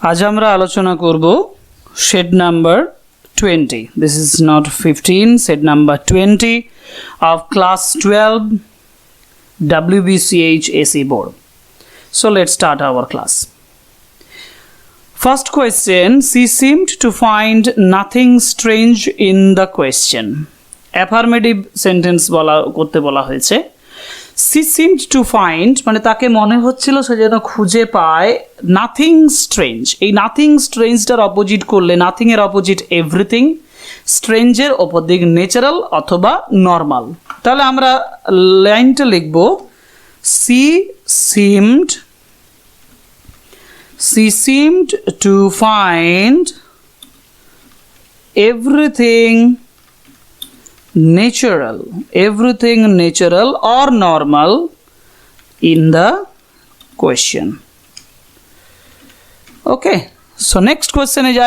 आज আমরা আলোচনা করব shade number 20. This is not 15, shade number 20 of class 12 WBCH AC board. So let's start our class. First question, she seemed to find nothing strange in the question. Affirmative sentence করতে বলা হয়েছে। She seemed to find মানে তাকে মনে হচ্ছিল সে যেন খুঁজে পায় নাথিং স্ট্রেঞ্জ। এই নাথিং স্ট্রেঞ্জটার অপোজিট করলে নাথিং এর অপোজিট এভরিথিং, স্ট্রেঞ্জের অপর দিক ন্যাচারাল অথবা নর্মাল। তাহলে আমরা লাইনটা লিখব she seemed to find everything natural or normal in the question. Okay, so next question is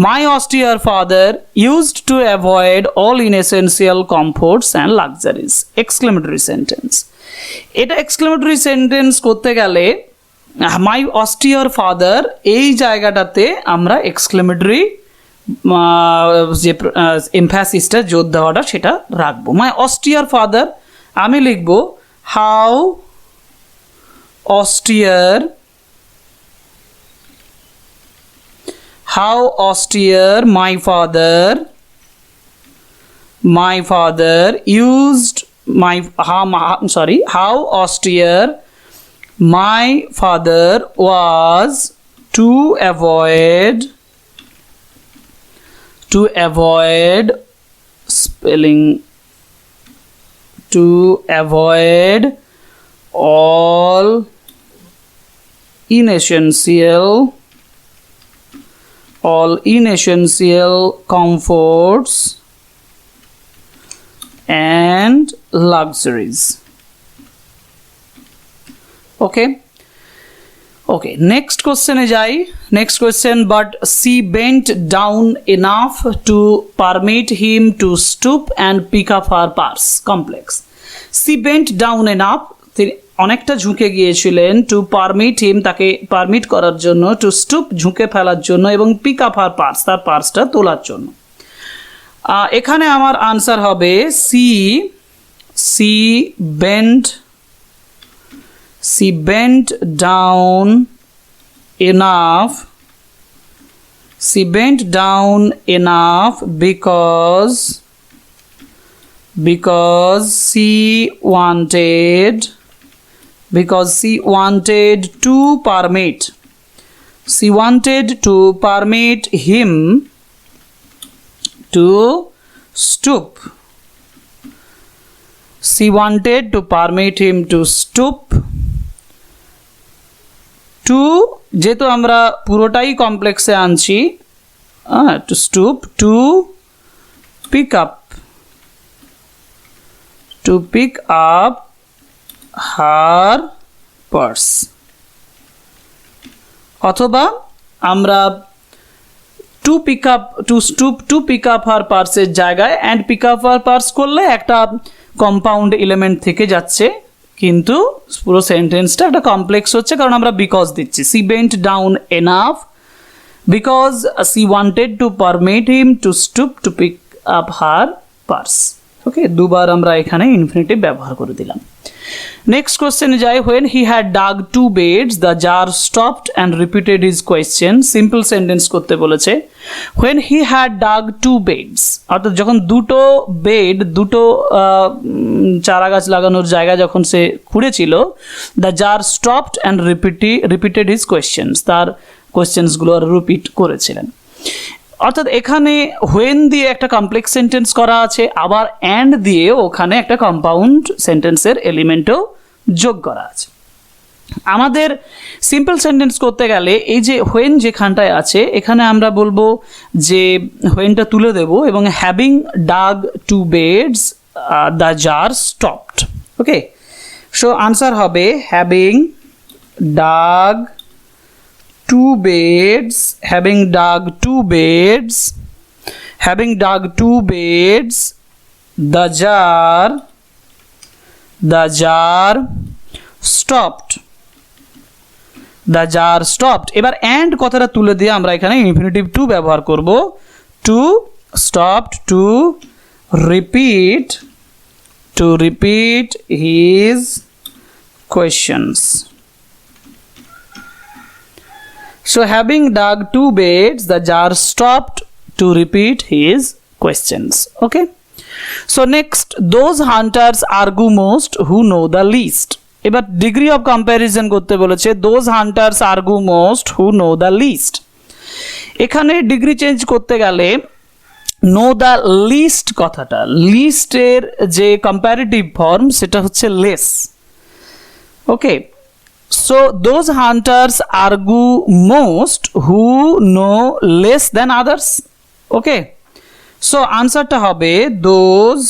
my austere father used to avoid all inessential comforts and luxuries. Exclamatory sentence. এটা exclamatory sentence করতে গেলে my austere father এই জায়গাটাতে আমরা exclamatory যে এমফ্যাসিসটা জোর দেওয়াটা সেটা রাখবো। মাই অস্টিয়ার ফাদার আমি লিখব how অস্টিয়ার my father used how austere my father was to avoid all inessential comforts and luxuries. Okay, next question is but she bent down enough to permit him to stoop and pick up her purse. Complex. She bent down enough, তিনি অনেকটা ঝুঁকে গিয়েছিলেন, two permit হিম তাকে permit করার জন্য, to stoop ঝুঁকে ফেলার জন্য, এবং পিক আপ হার পার্স তার পার্সটা তোলার জন্য। এখানে আমার আনসার হবে she bent down enough because she wanted to permit him to stoop. She wanted to permit him to stoop to, যেহেতু আমরা পুরোটাই কমপ্লেক্সে আনছি, to stoop to pick up her purse, অথবা আমরা to stoop to pick up her purse এর জায়গায় and pick up her purse করলে একটা কম্পাউন্ড এলিমেন্ট থেকে যাচ্ছে, কিন্তু পুরো সেন্টেন্সটা একটা কমপ্লেক্স হচ্ছে কারণ আমরা বিকজ দিচ্ছি। she bent down enough because she wanted to permit him to stoop to pick up her purse. ওকে, দুবার আমরা এখানে ইনফিনিটিভ ব্যবহার করে দিলাম। নেক্সট কোশ্চেনে যাই, when he had dug 2 beds the jar stopped and repeated his question. Simple sentence করতে বলেছে। when he had dug 2 beds, অর্থাৎ যখন দুটো চারা গাছ লাগানোর জায়গা যখন সে খুঁড়েছিল, the jar stopped and repeated his questions, তার কোয়েশ্চেন্সগুলো রিপিট করেছিলেন। অর্থাৎ এখানে হোয়েন দিয়ে একটা কমপ্লেক্স সেন্টেন্স করা আছে, আবার অ্যান্ড দিয়ে ওখানে একটা কম্পাউন্ড সেন্টেন্সের এলিমেন্টও যোগ করা আছে। আমাদের সিম্পল সেন্টেন্স করতে গেলে এই যে হোয়েন যেখানটায় আছে এখানে আমরা বলবো যে হোয়েনটা তুলে দেব এবং having dug 2 beds the jar stopped. Okay, so answer হবে having dug 2 beds, having dug 2 beds, the jar stopped. The jar stopped. এবার অ্যান্ড কথাটা তুলে দিয়ে আমরা এখানে ইনফিনিটিভ টু ব্যবহার করব। To stopped to repeat his questions. So having dug 2 beds, the jar stopped to repeat his questions. Okay. So next, those hunters argue most who know the least. এবার degree of comparison করতে বলেছে, those hunters argue most who know the least. এখানে degree change করতে গেলে know the list কথাটা, লিস্টের যে comparative form সেটা হচ্ছে less. Okay, so those hunters argue most who know less than others. Okay, so answer ta hobe those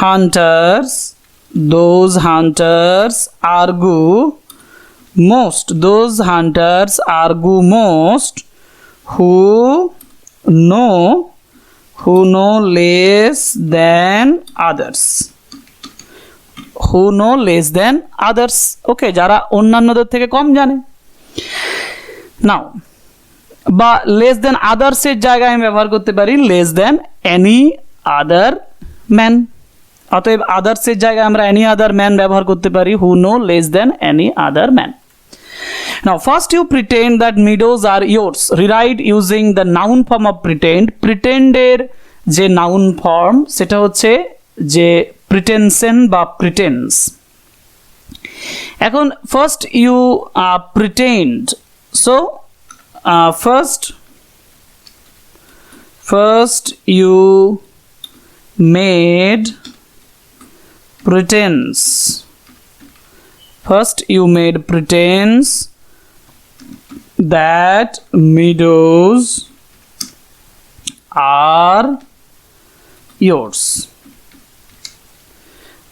hunters argue most, those hunters argue most who know less than others, who know less than others. ওকে, যারা অন্যান্যদের থেকে কম জানে। নাও বা less than আদার্সের জায়গায় আমি ব্যবহার করতে পারি less than any other man. অতএব আদার্সের জায়গায় আমরা এনি আদার ম্যান ব্যবহার করতে পারি হু no less than any other man. Now first you pretend that meadows are yours. Rewrite using the noun form of pretend. Pretend এর যে noun form সেটা হচ্ছে যে pretension বা pretense. এখন first you pretend. So first you made pretense. First you made pretense that meadows are yours.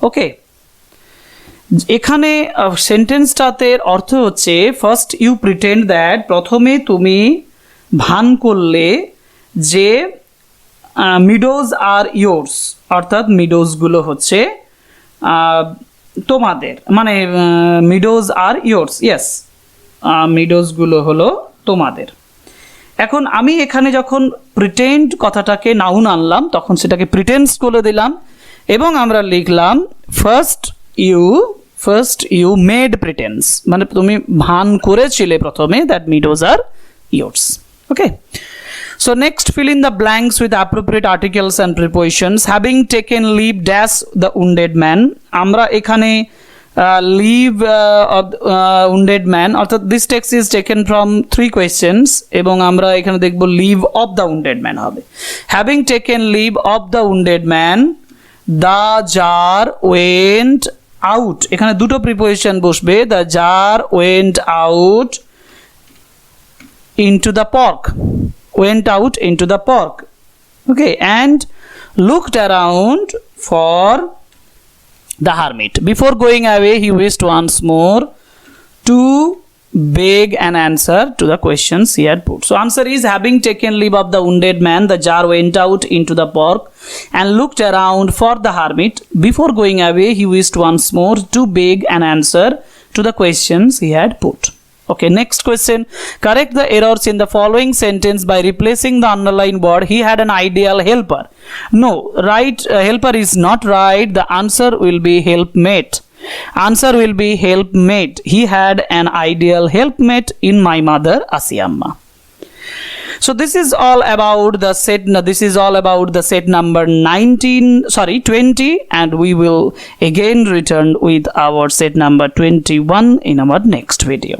ওকে, এখানে সেন্টেন্সটাতে অর্থ হচ্ছে ফার্স্ট ইউ প্রিটেন্ড দ্যাট, প্রথমে তুমি ভান করলে যে মিডোজ আর ইয়োর্স, অর্থাৎ মিডোজগুলো হচ্ছে তোমাদের, মানে মিডোজ আর ইয়োর্স, ইয়েস মিডোজগুলো হলো তোমাদের। এখন আমি এখানে যখন প্রিটেন্ড কথাটাকে নাউন আনলাম তখন সেটাকে প্রিটেন্স করে দিলাম এবং আমরা লিখলাম ফার্স্ট ইউ মেড প্রিটেন্স, মানে তুমি ভান করেছিলে প্রথমে that meadows are yours. Okay, so next fill in the blanks with appropriate articles and prepositions. Having taken leave dash the wounded man, আমরা এখানে leave of wounded man, অর্থাৎ this text is taken from 3 questions এবং আমরা এখানে দেখব leave of the wounded man হবে। Having taken leave of the wounded man, the jar went out, এখানে দুটো প্রিপোজিশন বসবে, the jar went out into the park, went out into the park, okay, and looked around for the hermit. Before going away he wished once more to beg an answer to the questions he had put. So answer is having taken leave of the wounded man, the jar went out into the park and looked around for the hermit. Before going away he wished once more to beg an answer to the questions he had put. Okay, next question. Correct the errors in the following sentence by replacing the underlined word. He had an ideal helper. No, right, helper is not right. The answer will be helpmate. Answer will be helpmate. He had an ideal helpmate in my mother Asiamma. So this is all about the set. This is all about the set number 20, and we will again return with our set number 21 in our next video.